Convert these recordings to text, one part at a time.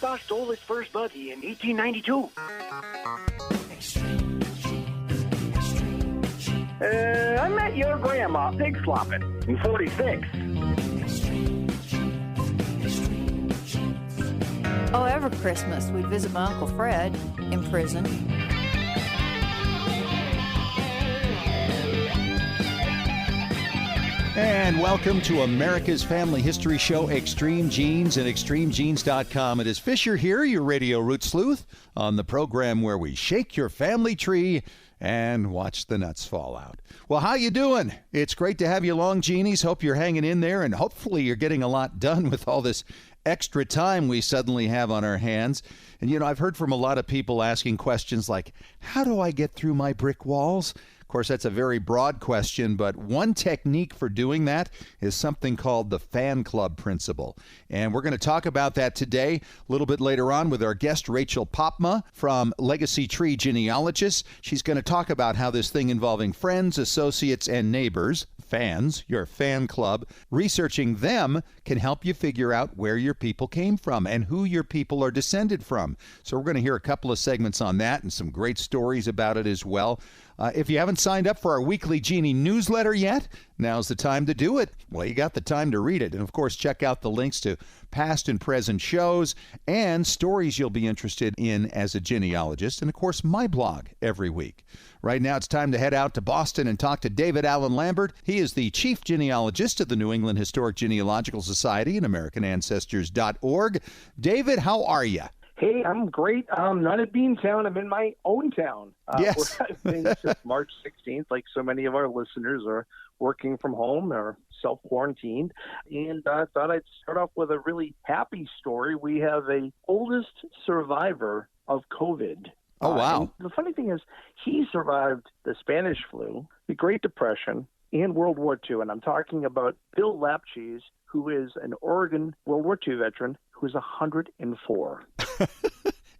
Arkansas stole its first buggy in 1892. I met your grandma pig slopping in 46. Oh, every Christmas we'd visit my Uncle Fred in prison. And welcome to America's Family History Show, Extreme Genes and ExtremeGenes.com. It is Fisher here, your radio root sleuth, on the program where we shake your family tree and watch the nuts fall out. Well, how you doing? It's great to have you along, Genies. Hope you're hanging in there, and hopefully you're getting a lot done with all this extra time we suddenly have on our hands. And, you know, I've heard from a lot of people asking questions like, how do I get through my brick walls? Of course, that's a very broad question, but one technique for doing that is something called the fan club principle. And we're going to talk about that today, a little bit later on, with our guest, Rachel Popma from Legacy Tree Genealogist. She's going to talk about how this thing involving friends, associates, and neighbors, fans, your fan club, researching them can help you figure out where your people came from and who your people are descended from. So we're going to hear a couple of segments on that and some great stories about it as well. If you haven't signed up for our weekly Genie newsletter yet, now's the time to do it. Well, you got the time to read it. And, of course, check out the links to past and present shows and stories you'll be interested in as a genealogist. And, of course, my blog every week. Right now, it's time to head out to Boston and talk to David Allen Lambert. He is the chief genealogist of the New England Historic Genealogical Society and AmericanAncestors.org. David, how are you? Hey, I'm great. I'm not at Beantown. I'm in my own town. Yes. Where I've been since March 16th, like so many of our listeners are working from home or self-quarantined. And I thought I'd start off with a really happy story. We have a oldest survivor of COVID. Oh, wow. And the funny thing is, he survived the Spanish flu, the Great Depression, and World War II. And I'm talking about Bill Lapcheese, who is an Oregon World War II veteran who's 104.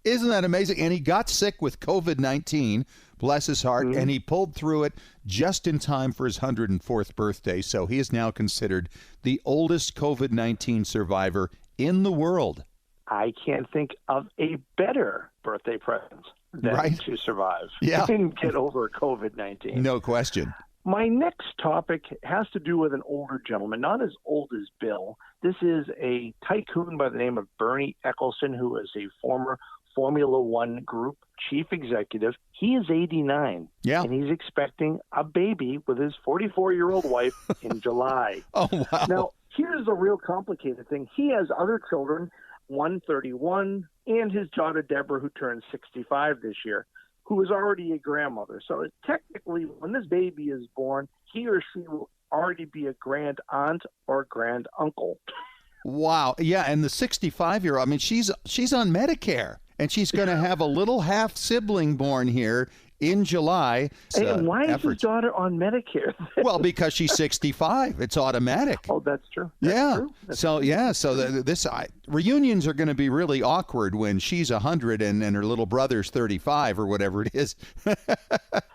Isn't that amazing? And he got sick with COVID-19, bless his heart, and he pulled through it just in time for his 104th birthday. So he is now considered the oldest COVID-19 survivor in the world. I can't think of a better birthday present than to survive and get over COVID-19. No question. My next topic has to do with an older gentleman, not as old as Bill. This is a tycoon by the name of Bernie Eccleston, who is a former Formula One Group chief executive. He is 89, and he's expecting a baby with his 44-year-old wife in July. Oh, wow. Now, here's the real complicated thing. He has other children, one 31, and his daughter Deborah, who turns 65 this year, who is already a grandmother. So technically, when this baby is born, he or she will already be a grand aunt or grand uncle. Wow. Yeah, and the 65-year-old, I mean, she's on Medicare, and she's going to have a little half-sibling born here in July. And why is his daughter on Medicare? Well, because she's 65. It's automatic. Oh, that's true. Reunions are going to be really awkward when she's 100 and her little brother's 35 or whatever it is.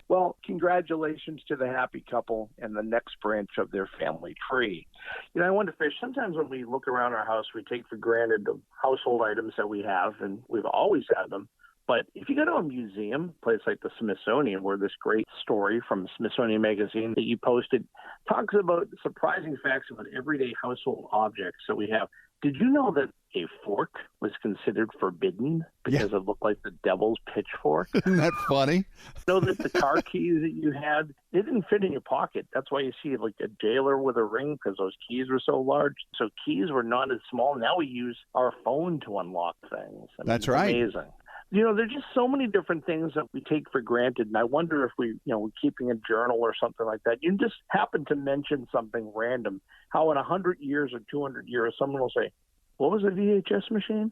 Well, congratulations to the happy couple and the next branch of their family tree. You know, I wonder, Fish, sometimes when we look around our house, we take for granted the household items that we have, and we've always had them. But if you go to a museum, a place like the Smithsonian, where this great story from Smithsonian Magazine that you posted talks about surprising facts about everyday household objects. So we have, did you know that a fork was considered forbidden because it looked like the devil's pitchfork? Isn't that funny? Know that the car keys that you had, they didn't fit in your pocket. That's why you see like a jailer with a ring, because those keys were so large. So keys were not as small. Now we use our phone to unlock things. That's right. Amazing. You know, there's just so many different things that we take for granted. And I wonder if we're keeping a journal or something like that. You just happen to mention something random, how in 100 years or 200 years, someone will say, what was a VHS machine?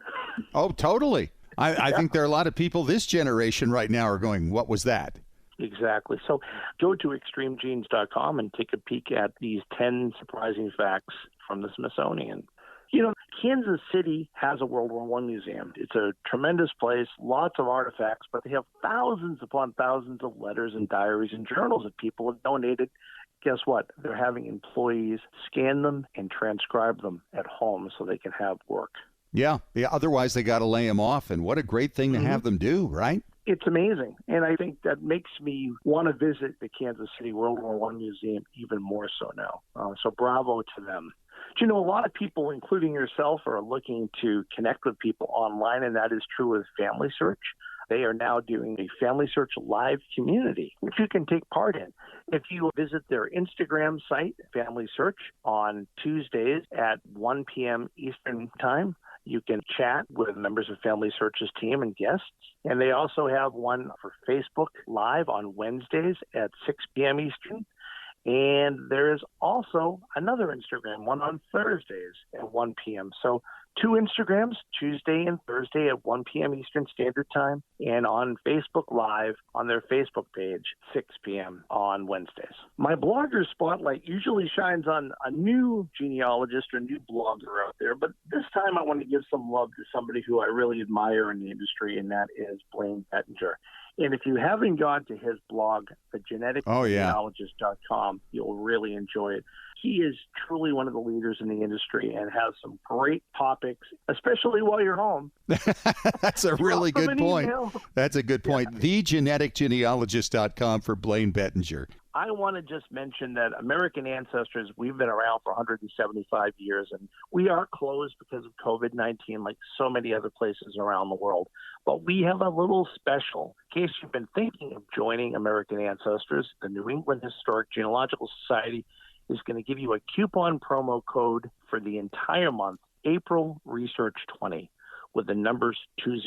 Oh, totally. I think there are a lot of people this generation right now are going, what was that? Exactly. So go to ExtremeGenes.com and take a peek at these 10 surprising facts from the Smithsonian. You know, Kansas City has a World War I museum. It's a tremendous place, lots of artifacts, but they have thousands upon thousands of letters and diaries and journals that people have donated. Guess what? They're having employees scan them and transcribe them at home so they can have work. Yeah. Otherwise, they got to lay them off. And what a great thing to have them do, right? It's amazing. And I think that makes me want to visit the Kansas City World War I Museum even more so now. So bravo to them. Do you know, a lot of people, including yourself, are looking to connect with people online, and that is true with FamilySearch. They are now doing a FamilySearch live community, which you can take part in. If you visit their Instagram site, FamilySearch, on Tuesdays at 1 p.m. Eastern Time, you can chat with members of FamilySearch's team and guests. And they also have one for Facebook Live on Wednesdays at 6 p.m. Eastern. And there is also another Instagram one on Thursdays at 1 p.m. So 2 Instagrams, Tuesday and Thursday at 1 p.m. Eastern Standard Time, and on Facebook Live on their Facebook page, 6 p.m. on Wednesdays. My blogger spotlight usually shines on a new genealogist or new blogger out there, but this time I want to give some love to somebody who I really admire in the industry, and that is Blaine Bettinger. And if you haven't gone to his blog, thegenealogist.com, you'll really enjoy it. He is truly one of the leaders in the industry and has some great topics, especially while you're home. That's a really good point. That's a good point. Yeah. Thegeneticgenealogist.com for Blaine Bettinger. I want to just mention that American Ancestors, we've been around for 175 years, and we are closed because of COVID-19 like so many other places around the world. But we have a little special. In case you've been thinking of joining American Ancestors, the New England Historic Genealogical Society is going to give you a coupon promo code for the entire month, April Research 20, with the numbers 20,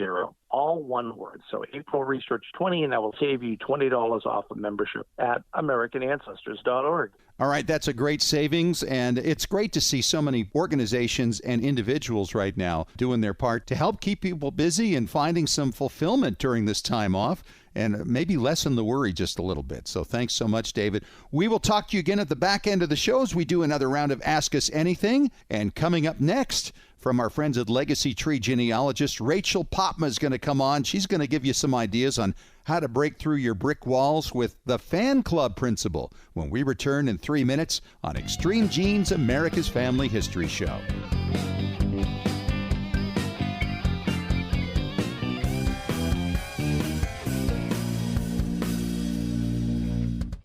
all one word. So April Research 20, and that will save you $20 off a membership at AmericanAncestors.org. All right, that's a great savings, and it's great to see so many organizations and individuals right now doing their part to help keep people busy and finding some fulfillment during this time off, and maybe lessen the worry just a little bit. So thanks so much, David. We will talk to you again at the back end of the show as we do another round of Ask Us Anything. And coming up next, from our friends at Legacy Tree Genealogist, Rachel Popma is going to come on. She's going to give you some ideas on how to break through your brick walls with the fan club principle when we return in 3 minutes on Extreme Genes, America's Family History Show.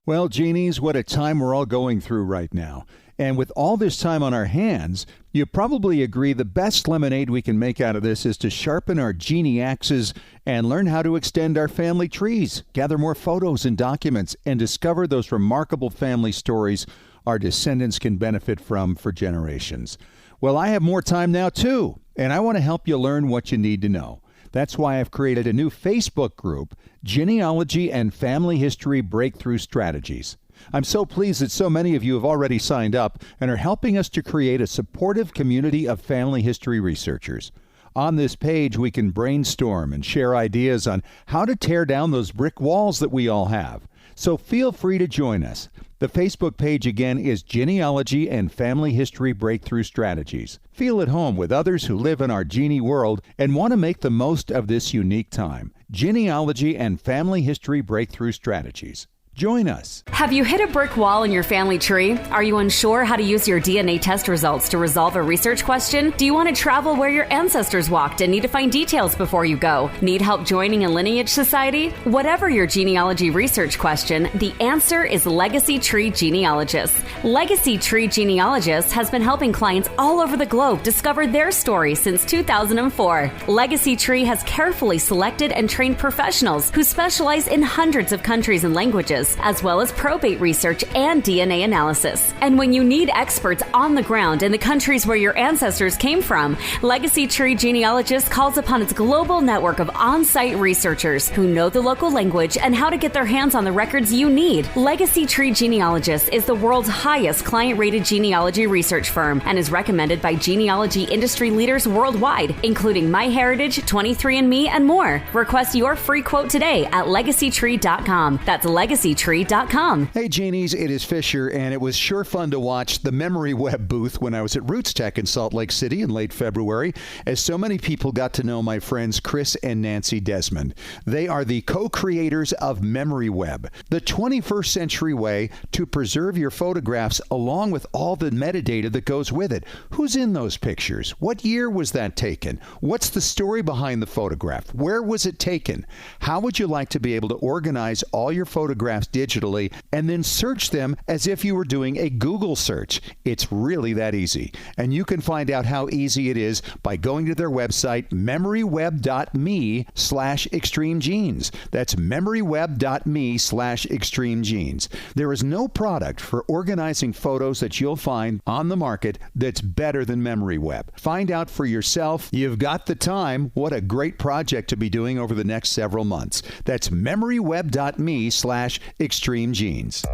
Well, Genies, what a time we're all going through right now. And with all this time on our hands, you probably agree the best lemonade we can make out of this is to sharpen our genie axes and learn how to extend our family trees, gather more photos and documents, and discover those remarkable family stories our descendants can benefit from for generations. Well, I have more time now, too, and I want to help you learn what you need to know. That's why I've created a new Facebook group, Genealogy and Family History Breakthrough Strategies. I'm so pleased that so many of you have already signed up and are helping us to create a supportive community of family history researchers. On this page, we can brainstorm and share ideas on how to tear down those brick walls that we all have. So feel free to join us. The Facebook page again is Genealogy and Family History Breakthrough Strategies. Feel at home with others who live in our genie world and want to make the most of this unique time. Genealogy and Family History Breakthrough Strategies. Join us. Have you hit a brick wall in your family tree? Are you unsure how to use your DNA test results to resolve a research question? Do you want to travel where your ancestors walked and need to find details before you go? Need help joining a lineage society? Whatever your genealogy research question, the answer is Legacy Tree Genealogist. Legacy Tree Genealogist has been helping clients all over the globe discover their story since 2004. Legacy Tree has carefully selected and trained professionals who specialize in hundreds of countries and languages, as well as probate research and DNA analysis. And when you need experts on the ground in the countries where your ancestors came from, Legacy Tree Genealogist calls upon its global network of on-site researchers who know the local language and how to get their hands on the records you need. Legacy Tree Genealogist is the world's highest client-rated genealogy research firm and is recommended by genealogy industry leaders worldwide, including MyHeritage, 23andMe, and more. Request your free quote today at legacytree.com. That's legacytree.com. yourfamilytree.com. Hey, Genies, it is Fisher, and it was sure fun to watch the Memory Web booth when I was at Roots Tech in Salt Lake City in late February, as so many people got to know my friends Chris and Nancy Desmond. They are the co-creators of Memory Web, the 21st century way to preserve your photographs along with all the metadata that goes with it. Who's in those pictures? What year was that taken? What's the story behind the photograph? Where was it taken? How would you like to be able to organize all your photographs digitally and then search them as if you were doing a Google search? It's really that easy. And you can find out how easy it is by going to their website, memoryweb.me/extremegenes. That's memoryweb.me/extremegenes. There is no product for organizing photos that you'll find on the market that's better than Memory Web. Find out for yourself. You've got the time. What a great project to be doing over the next several months. That's memoryweb.me/extremegenes.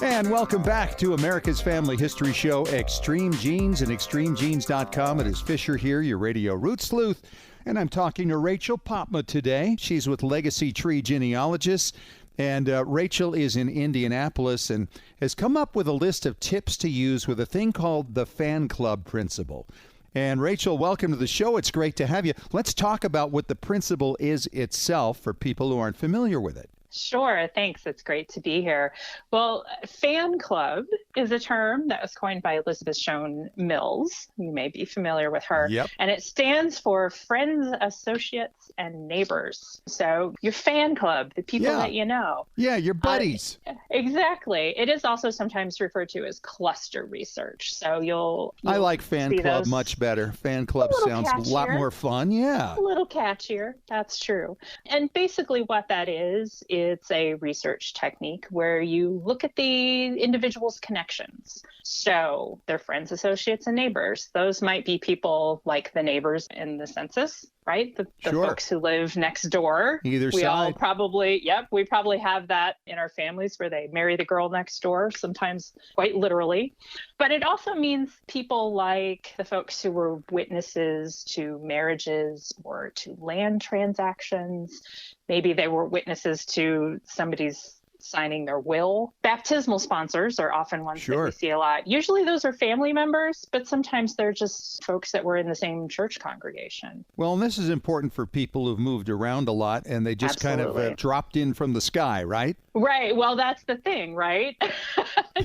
And welcome back to America's Family History Show, Extreme Genes and extremegenes.com. It is Fisher here, your radio root sleuth, and I'm talking to Rachel Popma today. She's with Legacy Tree Genealogists, and Rachel is in Indianapolis and has come up with a list of tips to use with a thing called the fan club principle. And Rachel, welcome to the show. It's great to have you. Let's talk about what the principle is itself for people who aren't familiar with it. Sure. Thanks. It's great to be here. Well, fan club is a term that was coined by Elizabeth Shown Mills. You may be familiar with her. Yep. And it stands for friends, associates, and neighbors. So your fan club, the people that you know. Yeah, your buddies. Exactly. It is also sometimes referred to as cluster research. So you'll I like fan club those much better. Fan club sounds catchier. a lot more fun. Yeah. A little catchier. That's true. And basically what that is it's a research technique where you look at the individual's connections. So their friends, associates, and neighbors. Those might be people like the neighbors in the census, right? The Sure. folks who live next door. Either we side. all probably, we probably have that in our families where they marry the girl next door, sometimes quite literally. But it also means people like the folks who were witnesses to marriages or to land transactions. Maybe they were witnesses to somebody's signing their will. Baptismal sponsors are often ones that we see a lot. Usually those are family members, but sometimes they're just folks that were in the same church congregation. Well, and this is important for people who've moved around a lot and they just kind of dropped in from the sky, right? Right. Well, that's the thing, right?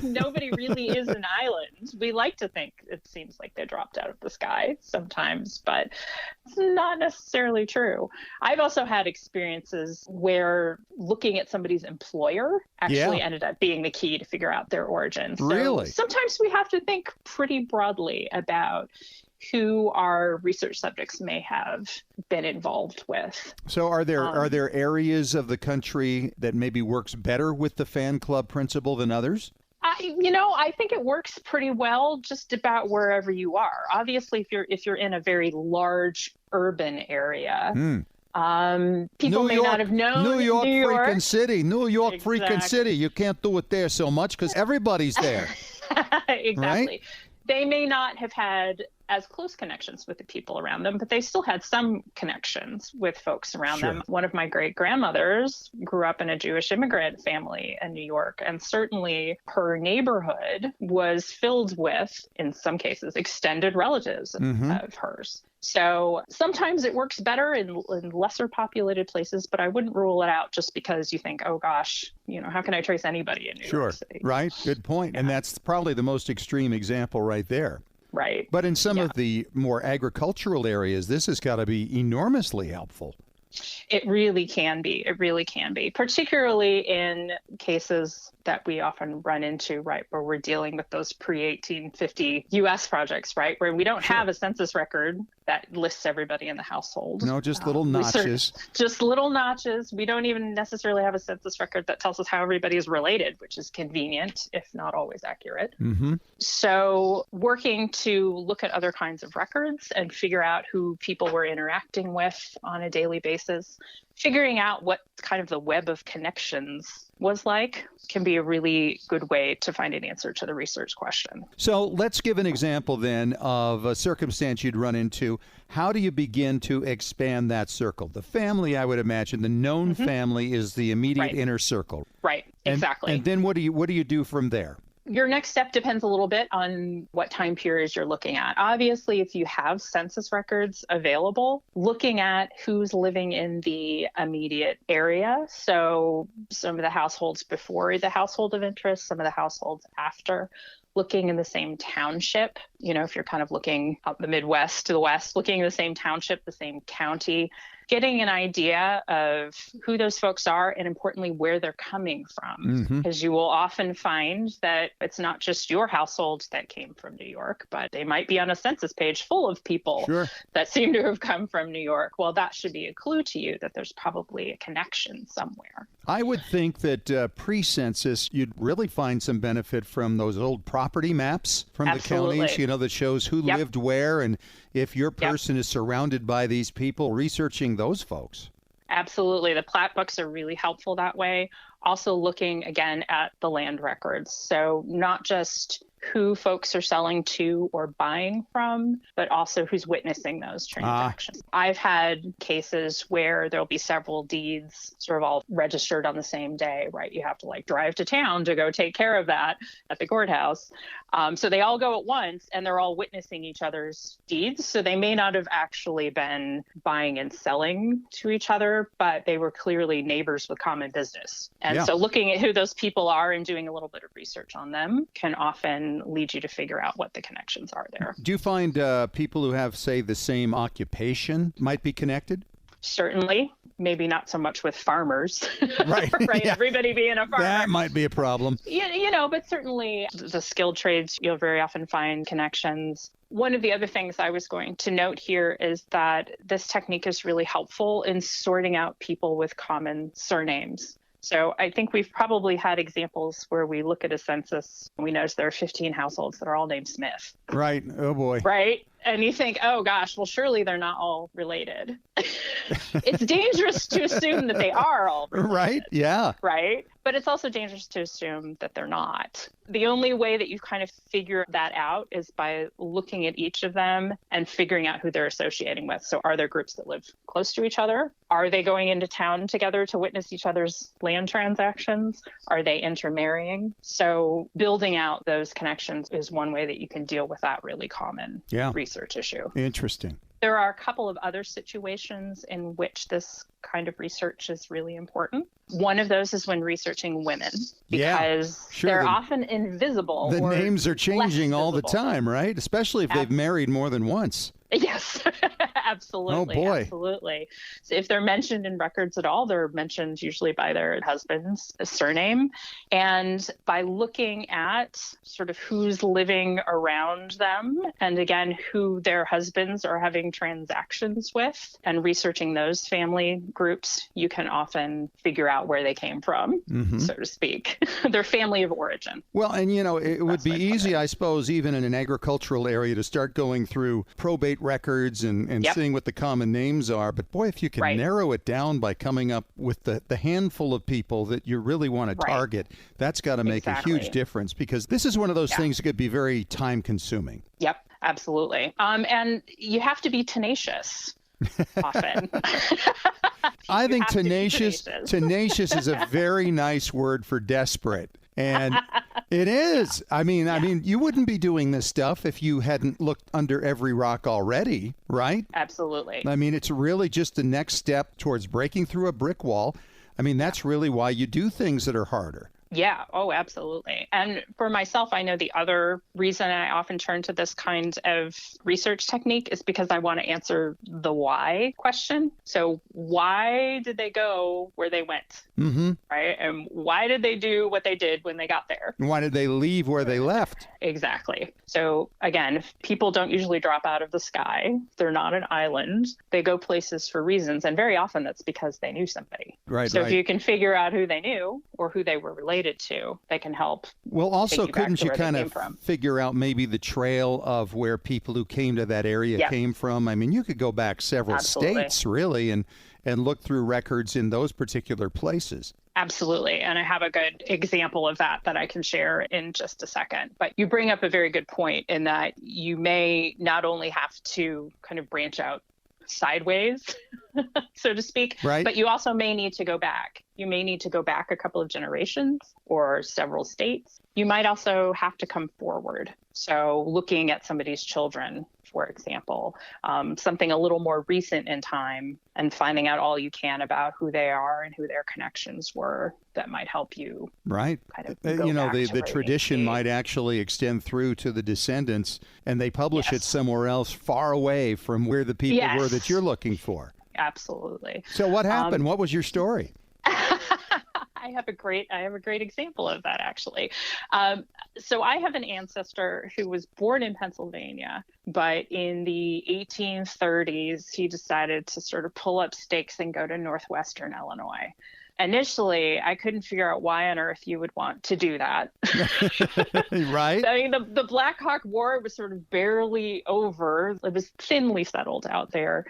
Nobody really is an island. We like to think it seems like they dropped out of the sky sometimes, but it's not necessarily true. I've also had experiences where looking at somebody's employer actually ended up being the key to figure out their origin. So really? Sometimes we have to think pretty broadly about who our research subjects may have been involved with. So are there areas of the country that maybe works better with the fan club principle than others? I think it works pretty well just about wherever you are. Obviously, if you're in a very large urban area, people may not have known New York freaking city. Exactly. City. You can't do it there so much because everybody's there. Exactly. Right? They may not have had as close connections with the people around them, but they still had some connections with folks around them. One of my great-grandmothers grew up in a Jewish immigrant family in New York, and certainly her neighborhood was filled with, in some cases, extended relatives of hers. So sometimes it works better in lesser populated places, but I wouldn't rule it out just because you think, oh gosh, how can I trace anybody in New York City? Right. Good point. And that's probably the most extreme example right there. Right. But in some of the more agricultural areas, this has got to be enormously helpful. It really can be. It really can be, particularly in cases that we often run into, right, where we're dealing with those pre-1850 U.S. projects, right, where we don't have a census record that lists everybody in the household. No, just little notches. Just little notches. We don't even necessarily have a census record that tells us how everybody is related, which is convenient, if not always accurate. So working to look at other kinds of records and figure out who people were interacting with on a daily basis, figuring out what kind of the web of connections was like can be a really good way to find an answer to the research question. So let's give an example then of a circumstance you'd run into. How do you begin to expand that circle? The family, I would imagine, the known family is the immediate inner circle. Right, exactly. And then what do you do from there? Your next step depends a little bit on what time periods you're looking at. Obviously, if you have census records available, looking at who's living in the immediate area. So some of the households before the household of interest, some of the households after, looking in the same township. If you're kind of looking up the Midwest to the West, looking in the same township, the same county, getting an idea of who those folks are and importantly, where they're coming from. Because you will often find that it's not just your household that came from New York, but they might be on a census page full of people that seem to have come from New York. Well, that should be a clue to you that there's probably a connection somewhere. I would think that pre-census, you'd really find some benefit from those old property maps from the counties, that shows who lived where, and if your person is surrounded by these people, researching those folks. Absolutely. The plat books are really helpful that way. Also looking, again, at the land records. So not just who folks are selling to or buying from, but also who's witnessing those transactions. I've had cases where there'll be several deeds sort of all registered on the same day, right? You have to drive to town to go take care of that at the courthouse. So they all go at once and they're all witnessing each other's deeds. So they may not have actually been buying and selling to each other, but they were clearly neighbors with common business. And so looking at who those people are and doing a little bit of research on them can often lead you to figure out what the connections are there. Do you find people who have, say, the same occupation might be connected? Certainly. Maybe not so much with farmers, right? Right. Yeah. Everybody being a farmer. That might be a problem. But certainly the skilled trades, you'll very often find connections. One of the other things I was going to note here is that this technique is really helpful in sorting out people with common surnames. So I think we've probably had examples where we look at a census and we notice there are 15 households that are all named Smith. Right. Oh, boy. Right. And you think, oh, gosh, well, surely they're not all related. It's dangerous to assume that they are all related. Right. Yeah. Right. But it's also dangerous to assume that they're not. The only way that you kind of figure that out is by looking at each of them and figuring out who they're associating with. So are there groups that live close to each other? Are they going into town together to witness each other's land transactions? Are they intermarrying? So building out those connections is one way that you can deal with that really common research issue. Interesting. There are a couple of other situations in which this kind of research is really important. One of those is when researching women, because they're often invisible. The names are changing all the time, right? Especially if they've married more than once. Yes, absolutely. Oh, boy. Absolutely. So if they're mentioned in records at all, they're mentioned usually by their husband's surname. And by looking at sort of who's living around them, and again, who their husbands are having transactions with, and researching those family groups, you can often figure out where they came from, so to speak, their family of origin. Well, and it would be easy, I suppose, even in an agricultural area to start going through probate records and seeing what the common names are. But boy, if you can narrow it down by coming up with the handful of people that you really want to target, that's got to make a huge difference, because this is one of those things that could be very time consuming. Yep, absolutely. And you have to be tenacious often. I think tenacious is a very nice word for desperate. And it is. I mean, you wouldn't be doing this stuff if you hadn't looked under every rock already, right? Absolutely. I mean, it's really just the next step towards breaking through a brick wall. I mean, that's really why you do things that are harder. Yeah. Oh, absolutely. And for myself, I know the other reason I often turn to this kind of research technique is because I want to answer the why question. So why did they go where they went? Right? And why did they do what they did when they got there? And why did they leave where they left? Exactly. So again, people don't usually drop out of the sky. They're not an island. They go places for reasons. And very often that's because they knew somebody. Right. So if you can figure out who they knew or who they were related to, they can help. Well, also, couldn't you kind of figure out maybe the trail of where people who came to that area came from? I mean, you could go back several states, really, and and look through records in those particular places. Absolutely. And I have a good example of that I can share in just a second. But you bring up a very good point in that you may not only have to kind of branch out sideways, so to speak, right, but you also may need to go back. You may need to go back a couple of generations or several states. You might also have to come forward. So looking at somebody's children, for example, something a little more recent in time, and finding out all you can about who they are and who their connections were, that might help you. Right. Kind of the tradition might actually extend through to the descendants, and they publish it somewhere else far away from where the people were that you're looking for. Absolutely. So what happened? What was your story? I have a great example of that, actually. So I have an ancestor who was born in Pennsylvania, but in the 1830s, he decided to sort of pull up stakes and go to northwestern Illinois. Initially, I couldn't figure out why on earth you would want to do that. Right. I mean, the Black Hawk War was sort of barely over. It was thinly settled out there.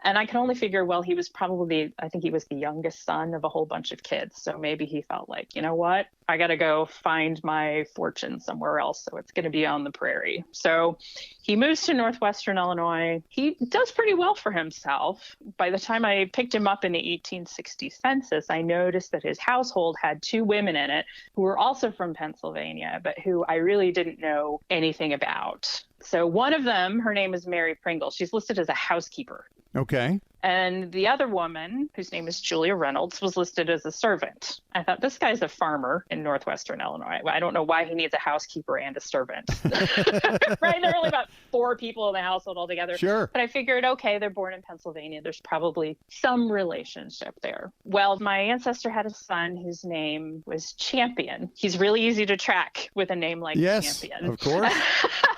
And I can only figure, well, he was probably, I think he was the youngest son of a whole bunch of kids. So maybe he felt like, you know what, I got to go find my fortune somewhere else. So it's going to be on the prairie. So he moves to northwestern Illinois. He does pretty well for himself. By the time I picked him up in the 1860 census, I noticed that his household had 2 women in it who were also from Pennsylvania, but who I really didn't know anything about. So one of them, her name is Mary Pringle. She's listed as a housekeeper. Okay. And the other woman, whose name is Julia Reynolds, was listed as a servant. I thought, this guy's a farmer in northwestern Illinois. I don't know why he needs a housekeeper and a servant. Right? There are only about 4 people in the household altogether. Sure. But I figured, okay, they're born in Pennsylvania. There's probably some relationship there. Well, my ancestor had a son whose name was Champion. He's really easy to track with a name like Champion. Yes, of course.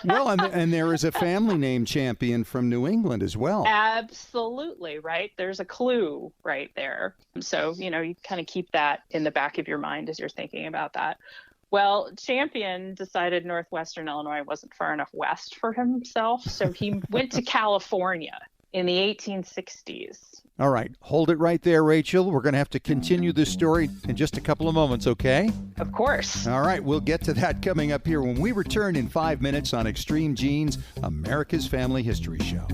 Well, and there is a family named Champion from New England as well. Absolutely, right? There's a clue right there. So, you kind of keep that in the back of your mind as you're thinking about that. Well, Champion decided northwestern Illinois wasn't far enough west for himself, so he went to California in the 1860s. All right. Hold it right there, Rachel. We're going to have to continue this story in just a couple of moments, okay? Of course. All right. We'll get to that coming up here when we return in 5 minutes on Extreme Genes, America's Family History Show.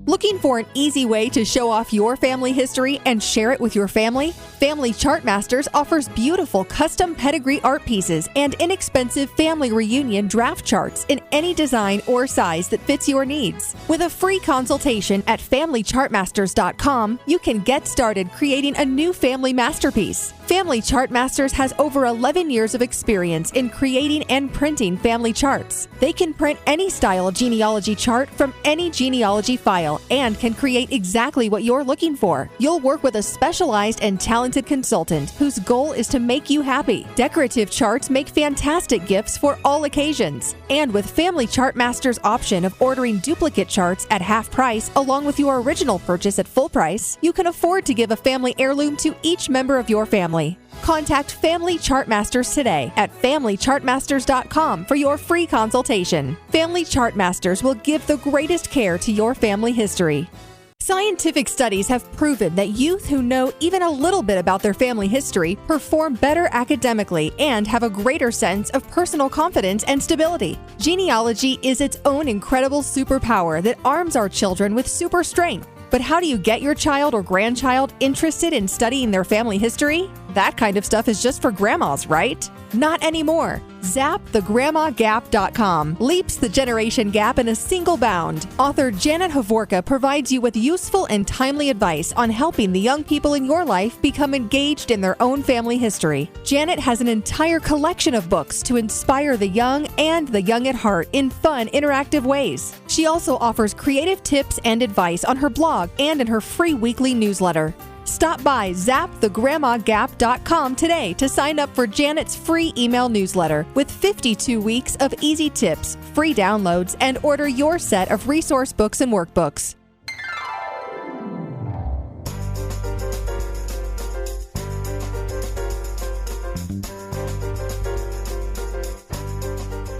Looking for an easy way to show off your family history and share it with your family? Family Chartmasters offers beautiful custom pedigree art pieces and inexpensive family reunion draft charts in any design or size that fits your needs. With a free consultation at FamilyChartmasters.com, you can get started creating a new family masterpiece. Family Chartmasters has over 11 years of experience in creating and printing family charts. They can print any style genealogy chart from any genealogy file and can create exactly what you're looking for. You'll work with a specialized and talented consultant whose goal is to make you happy. Decorative charts make fantastic gifts for all occasions. And with Family Chartmasters' option of ordering duplicate charts at half price along with your original purchase at full price, you can afford to give a family heirloom to each member of your family. Contact Family Chartmasters today at FamilyChartmasters.com for your free consultation. Family Chartmasters will give the greatest care to your family history. Scientific studies have proven that youth who know even a little bit about their family history perform better academically and have a greater sense of personal confidence and stability. Genealogy is its own incredible superpower that arms our children with super strength. But how do you get your child or grandchild interested in studying their family history? That kind of stuff is just for grandmas, right? Not anymore. ZapTheGrandmaGap.com leaps the generation gap in a single bound. Author Janet Havorka provides you with useful and timely advice on helping the young people in your life become engaged in their own family history. Janet has an entire collection of books to inspire the young and the young at heart in fun, interactive ways. She also offers creative tips and advice on her blog and in her free weekly newsletter. Stop by ZapTheGrandmaGap.com today to sign up for Janet's free email newsletter with 52 weeks of easy tips, free downloads, and order your set of resource books and workbooks.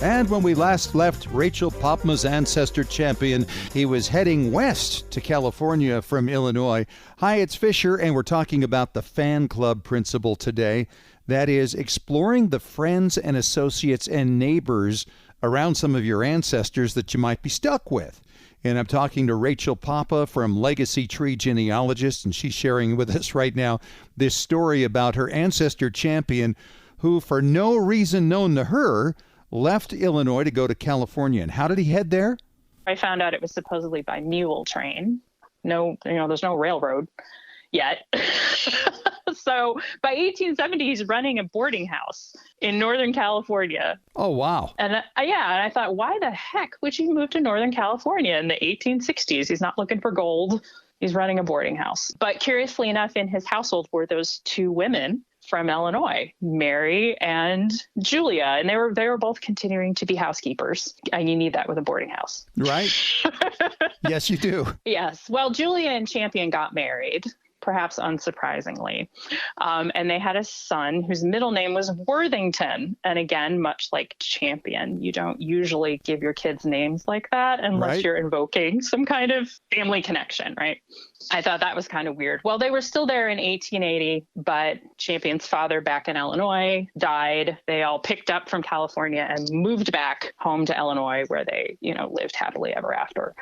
And when we last left Rachel Popma's ancestor champion, he was heading west to California from Illinois. Hi, it's Fisher, and we're talking about the fan club principle today. That is, exploring the friends and associates and neighbors around some of your ancestors that you might be stuck with. And I'm talking to Rachel Popma from Legacy Tree Genealogist, and she's sharing with us right now this story about her ancestor champion who, for no reason known to her, left Illinois to go to California. And how did he head there? I found out it was supposedly by mule train. No, there's no railroad yet. So by 1870, he's running a boarding house in Northern California. Oh, wow. And I thought, why the heck would you move to Northern California in the 1860s? He's not looking for gold. He's running a boarding house. But curiously enough, in his household were those two women from Illinois, Mary and Julia. And they were both continuing to be housekeepers. And you need that with a boarding house. Right. Yes, you do. Yes. Well, Julia and Champion got married, perhaps unsurprisingly. And they had a son whose middle name was Worthington. And again, much like Champion, you don't usually give your kids names like that unless you're invoking some kind of family connection, right? I thought that was kind of weird. Well, they were still there in 1880, but Champion's father back in Illinois died. They all picked up from California and moved back home to Illinois, where they, lived happily ever after.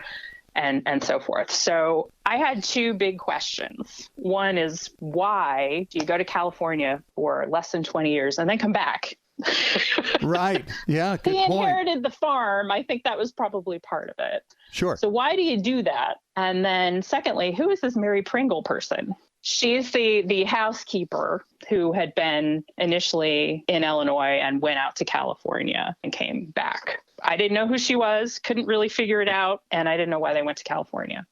And so forth. So I had two big questions. One is, why do you go to California for less than 20 years and then come back? Right. Yeah. Good he point. inherited the farm. I think that was probably part of it. Sure. So why do you do that? And then secondly, who is this Mary Pringle person? She's the housekeeper who had been initially in Illinois and went out to California and came back. I didn't know who she was, couldn't really figure it out, and I didn't know why they went to California.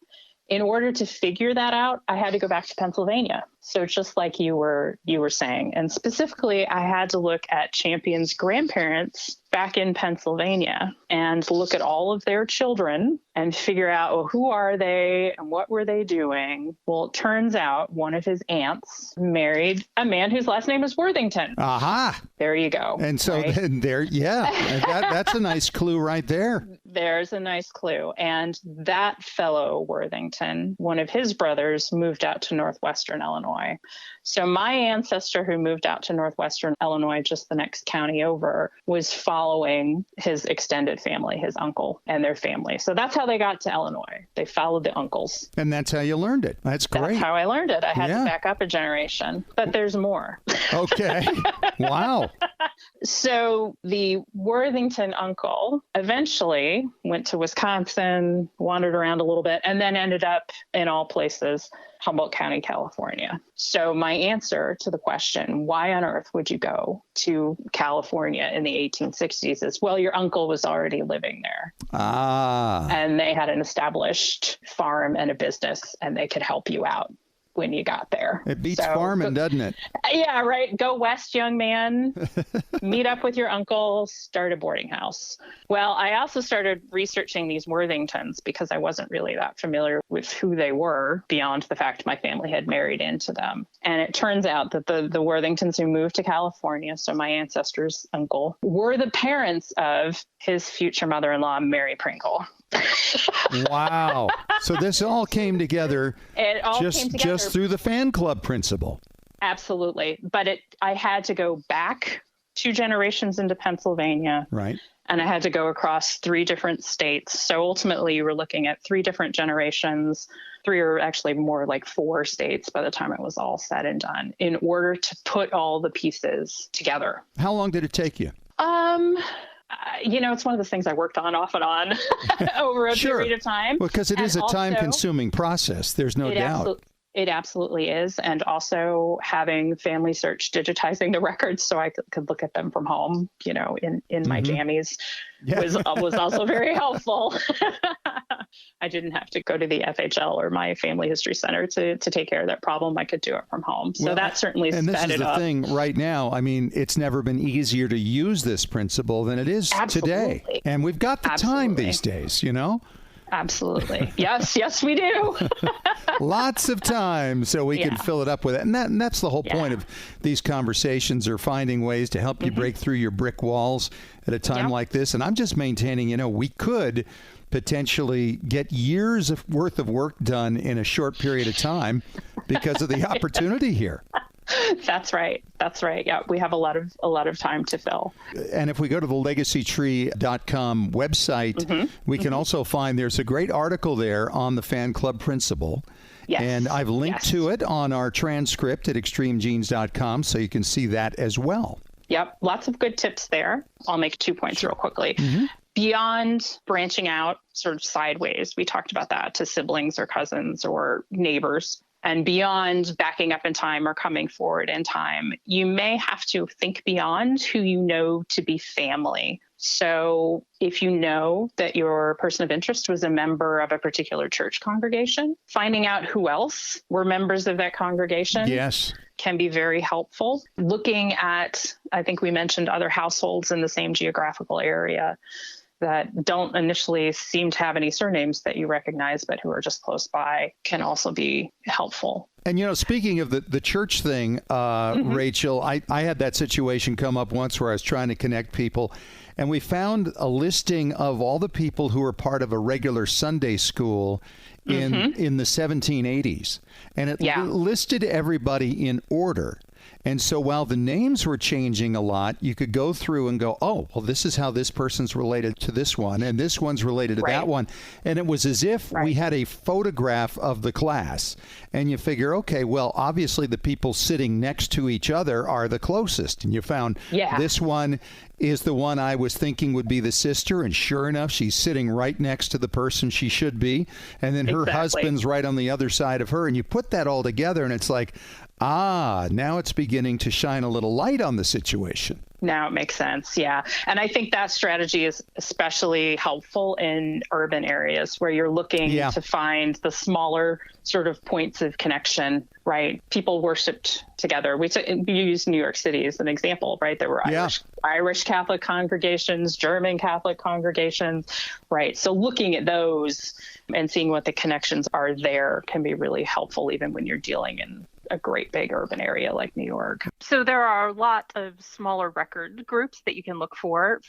In order to figure that out, I had to go back to Pennsylvania. So just like you were saying, and specifically, I had to look at Champion's grandparents back in Pennsylvania and look at all of their children and figure out, well, who are they and what were they doing? Well, it turns out one of his aunts married a man whose last name is Worthington. Aha. There you go. And so then that's a nice clue right there. There's a nice clue. And that fellow Worthington, one of his brothers, moved out to northwestern Illinois. So my ancestor who moved out to northwestern Illinois, just the next county over, was following his extended family, his uncle and their family. So that's how they got to Illinois. They followed the uncles. And that's how you learned it. That's great. That's how I learned it. I had to back up a generation. But there's more. Okay. Wow. So the Worthington uncle eventually went to Wisconsin, wandered around a little bit, and then ended up, in all places, Humboldt County, California. So my answer to the question, why on earth would you go to California in the 1860s, is, well, your uncle was already living there. Ah. And they had an established farm and a business, and they could help you out when you got there. It beats farming, doesn't it? Yeah, right. Go west, young man. Meet up with your uncle, start a boarding house. Well, I also started researching these Worthingtons because I wasn't really that familiar with who they were beyond the fact my family had married into them. And it turns out that the Worthingtons who moved to California, so my ancestor's uncle, were the parents of his future mother-in-law, Mary Pringle. Wow. So this all came together. It all came together just through the fan club principle. Absolutely. But I had to go back 2 generations into Pennsylvania. Right. And I had to go across 3 different states. So ultimately, you were looking at 3 different generations, 3 or actually more like 4 states by the time it was all said and done, in order to put all the pieces together. How long did it take you? It's one of those things I worked on off and on over a period of time. Because it is a time-consuming process. There's no doubt. It absolutely is. And also having FamilySearch digitizing the records so I could look at them from home, in my jammies was also very helpful. I didn't have to go to the FHL or my Family History Center to take care of that problem. I could do it from home. So that certainly sped it up. And this is the thing right now. I mean, it's never been easier to use this principle than it is today. And we've got the time these days, Absolutely. Yes, we do. Lots of time so we can fill it up with it. And that's the whole point of these conversations, are finding ways to help you break through your brick walls at a time like this. And I'm just maintaining, we could potentially get years of worth of work done in a short period of time because of the opportunity here. That's right. Yeah, we have a lot of time to fill. And if we go to the legacytree.com website, we can also find there's a great article there on the fan club principle. Yes. And I've linked to it on our transcript at extremegenes.com, so you can see that as well. Yep. Lots of good tips there. I'll make 2 points real quickly. Beyond branching out sort of sideways, we talked about that, to siblings or cousins or neighbors. And beyond backing up in time or coming forward in time, you may have to think beyond who you know to be family. So if you know that your person of interest was a member of a particular church congregation, finding out who else were members of that congregation can be very helpful. Looking at, I think we mentioned other households in the same geographical area that don't initially seem to have any surnames that you recognize, but who are just close by, can also be helpful. And, speaking of the church thing, Rachel, I had that situation come up once where I was trying to connect people, and we found a listing of all the people who were part of a regular Sunday school in the 1780s. And it listed everybody in order. And so while the names were changing a lot, you could go through and go, oh, well, this is how this person's related to this one, and this one's related to that one. And it was as if we had a photograph of the class. And you figure, okay, well, obviously the people sitting next to each other are the closest. And you found this one is the one I was thinking would be the sister, and sure enough, she's sitting right next to the person she should be. And then her husband's right on the other side of her. And you put that all together, and it's like, now it's beginning to shine a little light on the situation. Now it makes sense. Yeah. And I think that strategy is especially helpful in urban areas where you're looking to find the smaller sort of points of connection, right? People worshiped together. We used New York City as an example, right? There were Irish Catholic congregations, German Catholic congregations, right? So looking at those and seeing what the connections are there can be really helpful, even when you're dealing in a great big urban area like New York. So there are a lot of smaller record groups that you can look for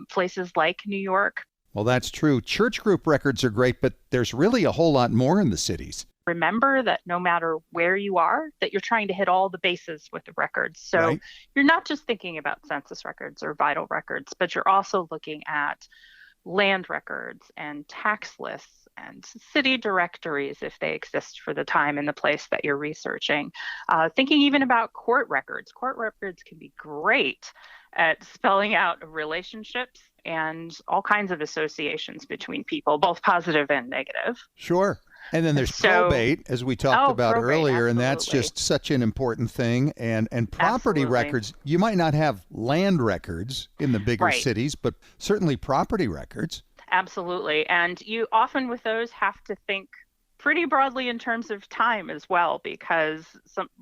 places like New York. Well, that's true. Church group records are great, but there's really a whole lot more in the cities. Remember that no matter where you are, that you're trying to hit all the bases with the records. So you're not just thinking about census records or vital records, but you're also looking at land records and tax lists and city directories if they exist for the time and the place that you're researching. Thinking even about court records. Court records can be great at spelling out relationships and all kinds of associations between people, both positive and negative. Sure. And then there's probate, as we talked about earlier, and that's just such an important thing. And property records, you might not have land records in the bigger cities, but certainly property records. Absolutely. And you often with those have to think pretty broadly in terms of time as well, because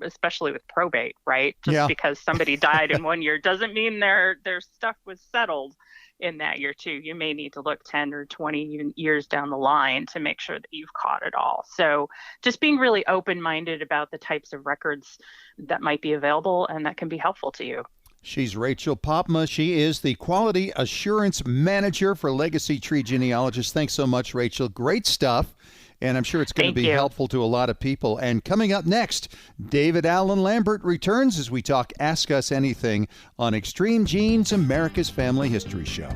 especially with probate, right? Just because somebody died in 1 year doesn't mean their stuff was settled in that year too. You may need to look 10 or 20 years down the line to make sure that you've caught it all. So just being really open-minded about the types of records that might be available and that can be helpful to you. She's Rachel Popma. She is the Quality Assurance Manager for Legacy Tree Genealogists. Thanks so much, Rachel. Great stuff. And I'm sure it's going to be helpful to a lot of people. And coming up next, David Allen Lambert returns as we talk Ask Us Anything on Extreme Genes, America's Family History Show.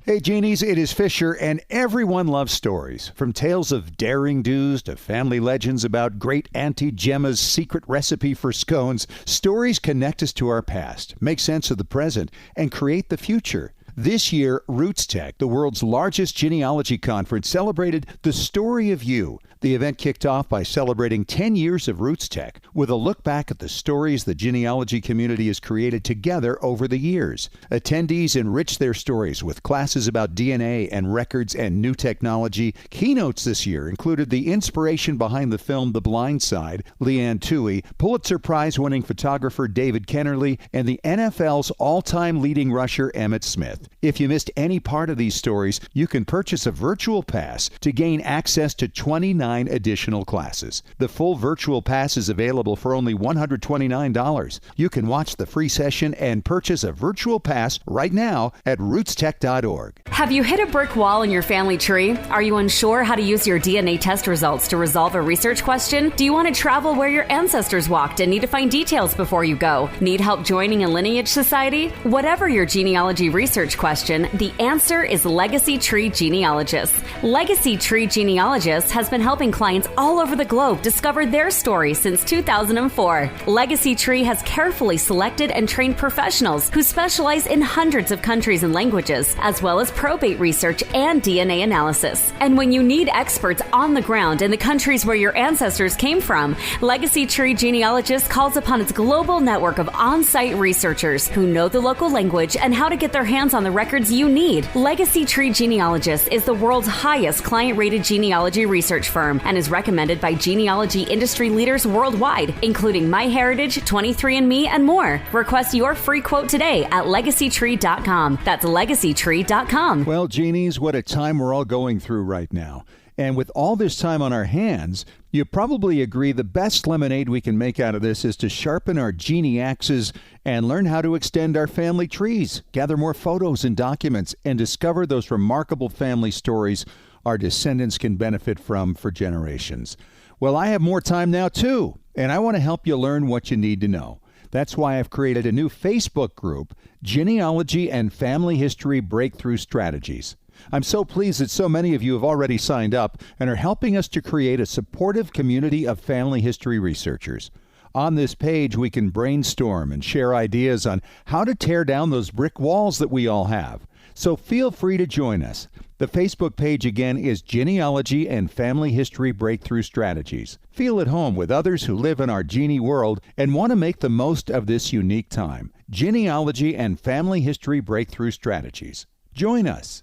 Hey, Genies, it is Fisher, and everyone loves stories. From tales of daring do's to family legends about great Auntie Gemma's secret recipe for scones, stories connect us to our past, make sense of the present, and create the future. This year, Roots Tech, the world's largest genealogy conference, celebrated the story of you. The event kicked off by celebrating 10 years of Roots Tech with a look back at the stories the genealogy community has created together over the years. Attendees enriched their stories with classes about DNA and records and new technology. Keynotes this year included the inspiration behind the film The Blind Side, Leanne Toohey, Pulitzer Prize-winning photographer David Kennerly, and the NFL's all-time leading rusher Emmitt Smith. If you missed any part of these stories, you can purchase a virtual pass to gain access to 29 additional classes. The full virtual pass is available for only $129. You can watch the free session and purchase a virtual pass right now at rootstech.org. Have you hit a brick wall in your family tree? Are you unsure how to use your DNA test results to resolve a research question? Do you want to travel where your ancestors walked and need to find details before you go? Need help joining a lineage society? Whatever your genealogy research question, the answer is Legacy Tree Genealogist. Legacy Tree Genealogist has been helping clients all over the globe discover their story since 2004. Legacy Tree has carefully selected and trained professionals who specialize in hundreds of countries and languages, as well as probate research and DNA analysis. And when you need experts on the ground in the countries where your ancestors came from, Legacy Tree Genealogist calls upon its global network of on-site researchers who know the local language and how to get their hands on the records you need. Legacy Tree Genealogist is the world's highest client-rated genealogy research firm and is recommended by genealogy industry leaders worldwide, including MyHeritage, 23andMe, and more. Request your free quote today at legacytree.com. That's legacytree.com. Well, genies, what a time we're all going through right now. And with all this time on our hands, you probably agree the best lemonade we can make out of this is to sharpen our genie axes and learn how to extend our family trees, gather more photos and documents, and discover those remarkable family stories our descendants can benefit from for generations. Well, I have more time now, too, and I want to help you learn what you need to know. That's why I've created a new Facebook group, Genealogy and Family History Breakthrough Strategies. I'm so pleased that so many of you have already signed up and are helping us to create a supportive community of family history researchers. On this page, we can brainstorm and share ideas on how to tear down those brick walls that we all have. So feel free to join us. The Facebook page again is Genealogy and Family History Breakthrough Strategies. Feel at home with others who live in our genie world and want to make the most of this unique time. Genealogy and Family History Breakthrough Strategies. Join us.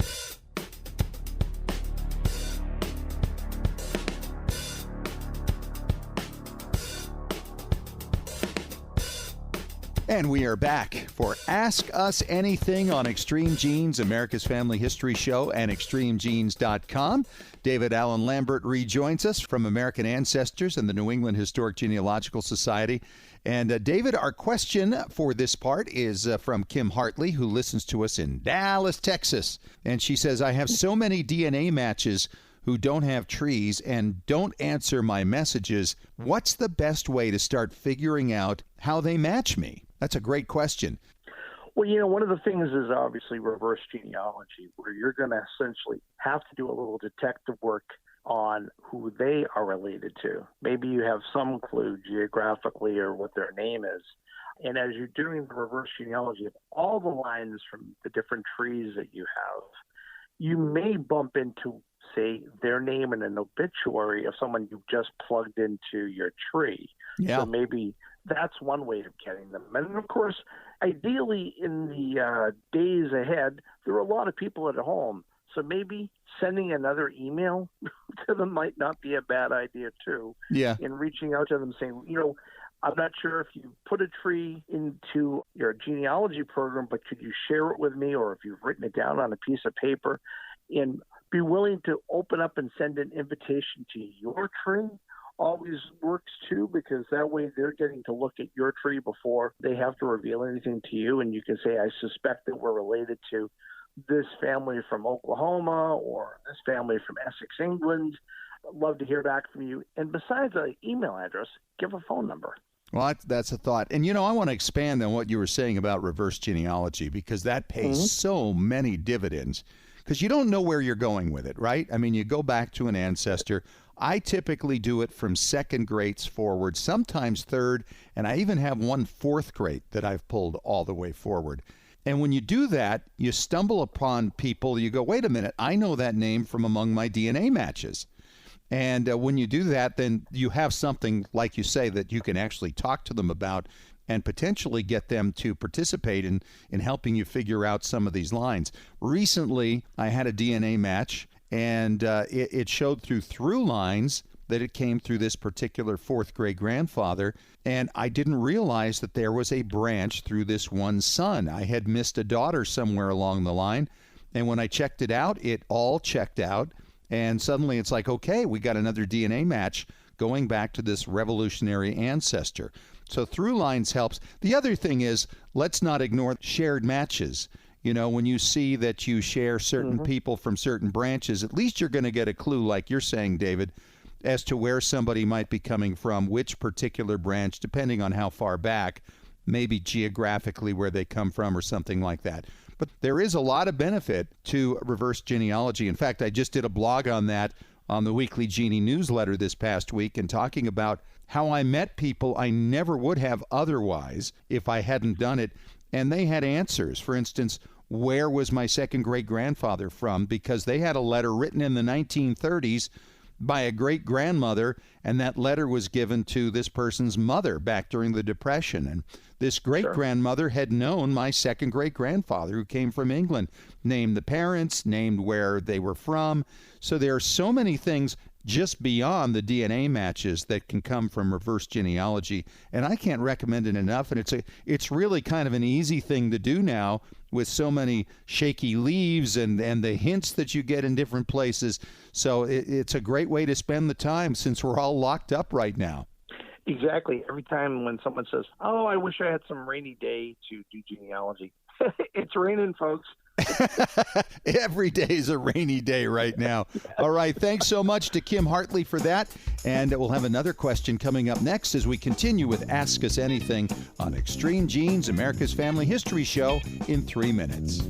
And we are back for Ask Us Anything on Extreme Genes, America's Family History Show, and ExtremeGenes.com. David Allen Lambert rejoins us from American Ancestors and the New England Historic Genealogical Society. And David, our question for this part is from Kim Hartley, who listens to us in Dallas, Texas. And she says, I have so many DNA matches who don't have trees and don't answer my messages. What's the best way to start figuring out how they match me? That's a great question. Well, one of the things is obviously reverse genealogy, where you're going to essentially have to do a little detective work on who they are related to. Maybe you have some clue geographically or what their name is. And as you're doing the reverse genealogy of all the lines from the different trees that you have, you may bump into, say, their name in an obituary of someone you've just plugged into your tree. Yeah. So maybe that's one way of getting them. And of course, ideally in the days ahead, there are a lot of people at home. So maybe sending another email to them might not be a bad idea too. Yeah. In reaching out to them saying, I'm not sure if you put a tree into your genealogy program, but could you share it with me? Or if you've written it down on a piece of paper, and be willing to open up and send an invitation to your tree. Always works too, because that way they're getting to look at your tree before they have to reveal anything to you. And you can say, I suspect that we're related to this family from Oklahoma or this family from Essex, England. I'd love to hear back from you. And besides an email address, give a phone number. Well, that's a thought. And, I want to expand on what you were saying about reverse genealogy, because that pays so many dividends, because you don't know where you're going with it, right? I mean, you go back to an ancestor. I typically do it from second grades forward, sometimes third, and I even have one fourth grade that I've pulled all the way forward. And when you do that, you stumble upon people, you go, wait a minute, I know that name from among my DNA matches. And when you do that, then you have something, like you say, that you can actually talk to them about and potentially get them to participate in helping you figure out some of these lines. Recently, I had a DNA match, and it showed through lines that it came through this particular fourth great-grandfather, and I didn't realize that there was a branch through this one son. I had missed a daughter somewhere along the line, and when I checked it out, it all checked out, and suddenly it's like, okay, we got another DNA match going back to this revolutionary ancestor. So through lines helps. The other thing is, let's not ignore shared matches. You know, when you see that you share certain people from certain branches, at least you're going to get a clue, like you're saying, David, as to where somebody might be coming from, which particular branch, depending on how far back, maybe geographically where they come from or something like that. But there is a lot of benefit to reverse genealogy. In fact, I just did a blog on that on the Weekly Genie newsletter this past week, and talking about how I met people I never would have otherwise if I hadn't done it. And they had answers. For instance, where was my second great-grandfather from? Because they had a letter written in the 1930s by a great-grandmother, and that letter was given to this person's mother back during the Depression. And this great-grandmother had known my second great-grandfather, who came from England, named the parents, named where they were from. So there are so many things just beyond the DNA matches that can come from reverse genealogy, and I can't recommend it enough. And it's really kind of an easy thing to do now, with so many shaky leaves and the hints that you get in different places. So it's a great way to spend the time, since we're all locked up right now. Exactly. Every time when someone says, oh, I wish I had some rainy day to do genealogy, it's raining, folks. Every day is a rainy day right now. All right. Thanks so much to Kim Hartley for that. And we'll have another question coming up next as we continue with Ask Us Anything on Extreme Genes, America's Family History Show, in 3 minutes.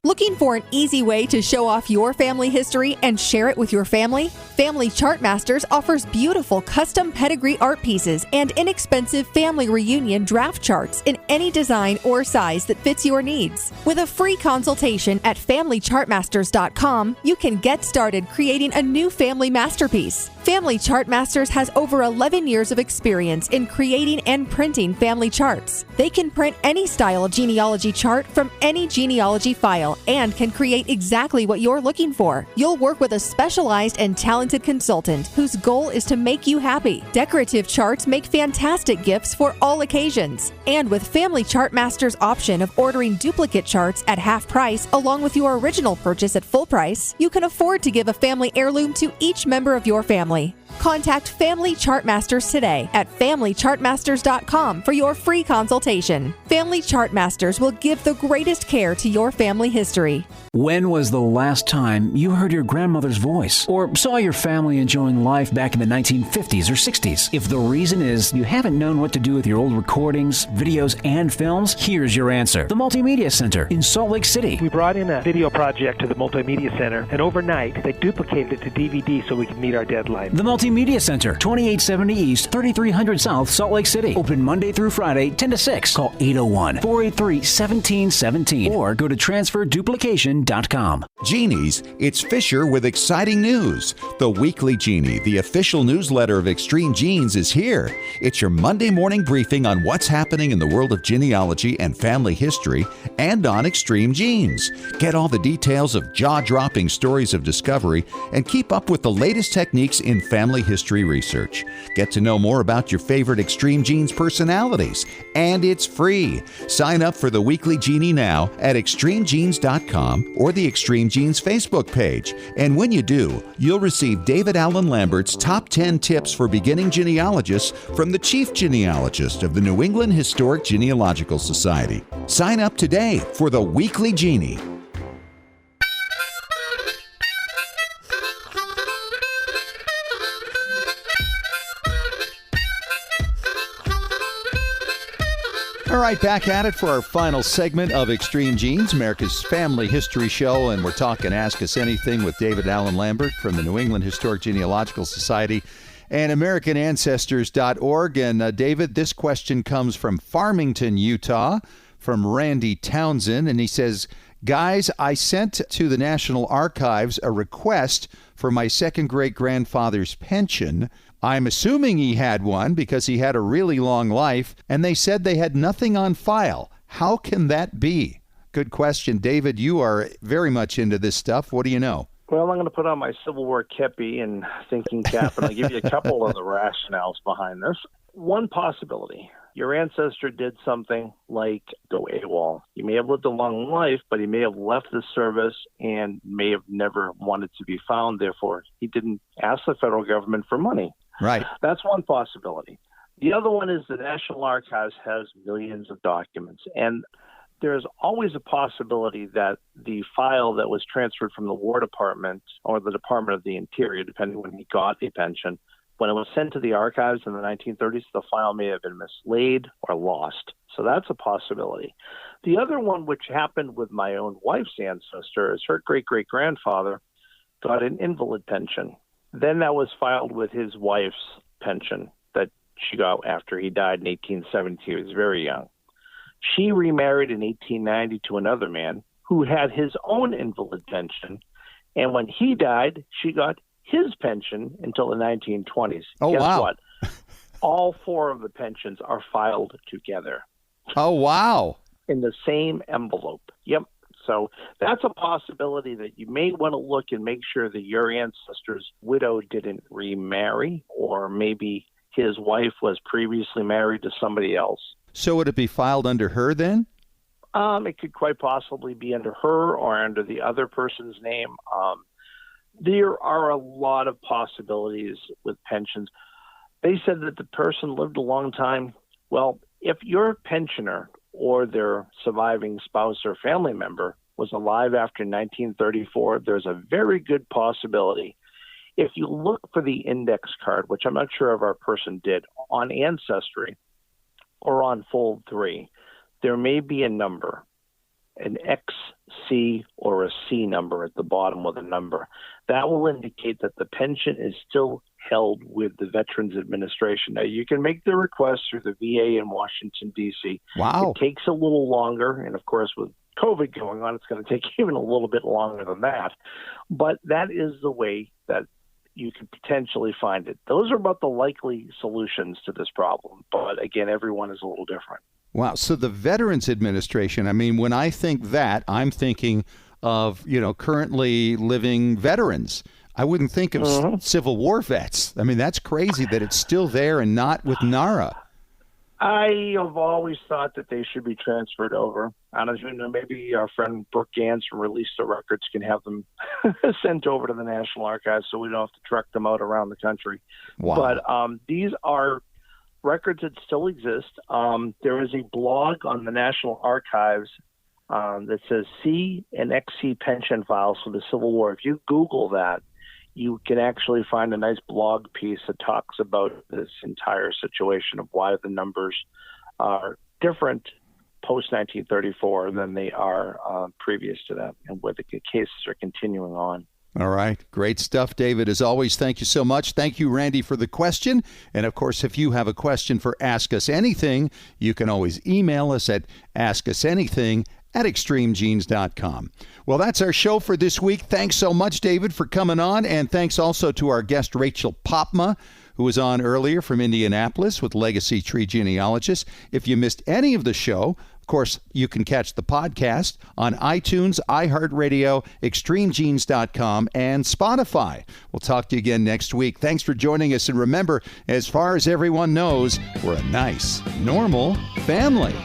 Looking for an easy way to show off your family history and share it with your family? Family Chartmasters offers beautiful custom pedigree art pieces and inexpensive family reunion draft charts in any design or size that fits your needs. With a free consultation at FamilyChartmasters.com, you can get started creating a new family masterpiece. Family Chartmasters has over 11 years of experience in creating and printing family charts. They can print any style genealogy chart from any genealogy file and can create exactly what you're looking for. You'll work with a specialized and talented consultant whose goal is to make you happy. Decorative charts make fantastic gifts for all occasions. And with Family Chartmasters' option of ordering duplicate charts at half price along with your original purchase at full price, you can afford to give a family heirloom to each member of your family. Contact Family Chartmasters today at FamilyChartmasters.com for your free consultation. Family Chartmasters will give the greatest care to your family history. When was the last time you heard your grandmother's voice or saw your family enjoying life back in the 1950s or 60s? If the reason is you haven't known what to do with your old recordings, videos, and films, here's your answer. The Multimedia Center in Salt Lake City. We brought in a video project to the Multimedia Center, and overnight they duplicated it to DVD so we could meet our deadline. The Multimedia Center, 2870 East, 3300 South, Salt Lake City. Open Monday through Friday, 10 to 6. Call 801-483-1717 or go to transferduplication.com. Genies, it's Fisher with exciting news. The Weekly Genie, the official newsletter of Extreme Genes, is here. It's your Monday morning briefing on what's happening in the world of genealogy and family history and on Extreme Genes. Get all the details of jaw-dropping stories of discovery and keep up with the latest techniques in family history research. Get to know more about your favorite Extreme Genes personalities, and it's free. Sign up for the Weekly Genie now at extremegenes.com or the Extreme Genes Facebook page. And when you do, you'll receive David Allen Lambert's Top 10 Tips for Beginning Genealogists from the Chief Genealogist of the New England Historic Genealogical Society. Sign up today for the Weekly Genie. All right, back at it for our final segment of Extreme Genes, America's Family History Show, and we're talking Ask Us Anything with David Allen Lambert from the New England Historic Genealogical Society and AmericanAncestors.org. And David, this question comes from Farmington, Utah, from Randy Townsend, and he says, guys, I sent to the National Archives a request for my second great-grandfather's pension. I'm assuming he had one because he had a really long life, and they said they had nothing on file. How can that be? Good question. David, you are very much into this stuff. What do you know? Well, I'm going to put on my Civil War kepi and thinking cap, and I'll give you a couple of the rationales behind this. One possibility. Your ancestor did something like go AWOL. He may have lived a long life, but he may have left the service and may have never wanted to be found. Therefore, he didn't ask the federal government for money. Right. That's one possibility. The other one is the National Archives has millions of documents, and there's always a possibility that the file that was transferred from the War Department or the Department of the Interior, depending when he got a pension, when it was sent to the archives in the 1930s, the file may have been mislaid or lost. So that's a possibility. The other one, which happened with my own wife's ancestor, is her great-great-grandfather got an invalid pension. Then that was filed with his wife's pension that she got after he died in 1870. He was very young. She remarried in 1890 to another man who had his own invalid pension. And when he died, she got his pension until the 1920s. Oh, Guess wow. what? All four of the pensions are filed together. Oh, wow. In the same envelope. Yep. So that's a possibility that you may want to look and make sure that your ancestor's widow didn't remarry, or maybe his wife was previously married to somebody else. So would it be filed under her then? It could quite possibly be under her or under the other person's name. There are a lot of possibilities with pensions. They said that the person lived a long time. Well, if your pensioner or their surviving spouse or family member was alive after 1934, there's a very good possibility. If you look for the index card, which I'm not sure if our person did, on Ancestry or on Fold 3, there may be a number, an XC or a C number at the bottom with a number. That will indicate that the pension is still held with the Veterans Administration. Now, you can make the request through the VA in Washington, D.C. Wow. It takes a little longer, and of course, with COVID going on, it's going to take even a little bit longer than that. But that is the way that you could potentially find it. Those are about the likely solutions to this problem. But again, everyone is a little different. Wow. So the Veterans Administration, I mean, when I think that, I'm thinking of, currently living veterans. I wouldn't think of Civil War vets. I mean, that's crazy that it's still there and not with NARA. I have always thought that they should be transferred over. I don't know, maybe our friend Brooke Gans from Release the Records can have them sent over to the National Archives so we don't have to trek them out around the country. Wow. But these are records that still exist. There is a blog on the National Archives that says C and XC pension files for the Civil War. If you Google that, you can actually find a nice blog piece that talks about this entire situation of why the numbers are different post-1934 than they are previous to that, and where the cases are continuing on. All right. Great stuff, David. As always, thank you so much. Thank you, Randy, for the question. And, of course, if you have a question for Ask Us Anything, you can always email us at askusanything@extremegenes.com. Well, that's our show for this week. Thanks so much, David, for coming on. And thanks also to our guest, Rachel Popma, who was on earlier from Indianapolis with Legacy Tree Genealogist. If you missed any of the show, of course, you can catch the podcast on iTunes, iHeartRadio, extremegenes.com, and Spotify. We'll talk to you again next week. Thanks for joining us. And remember, as far as everyone knows, we're a nice, normal family.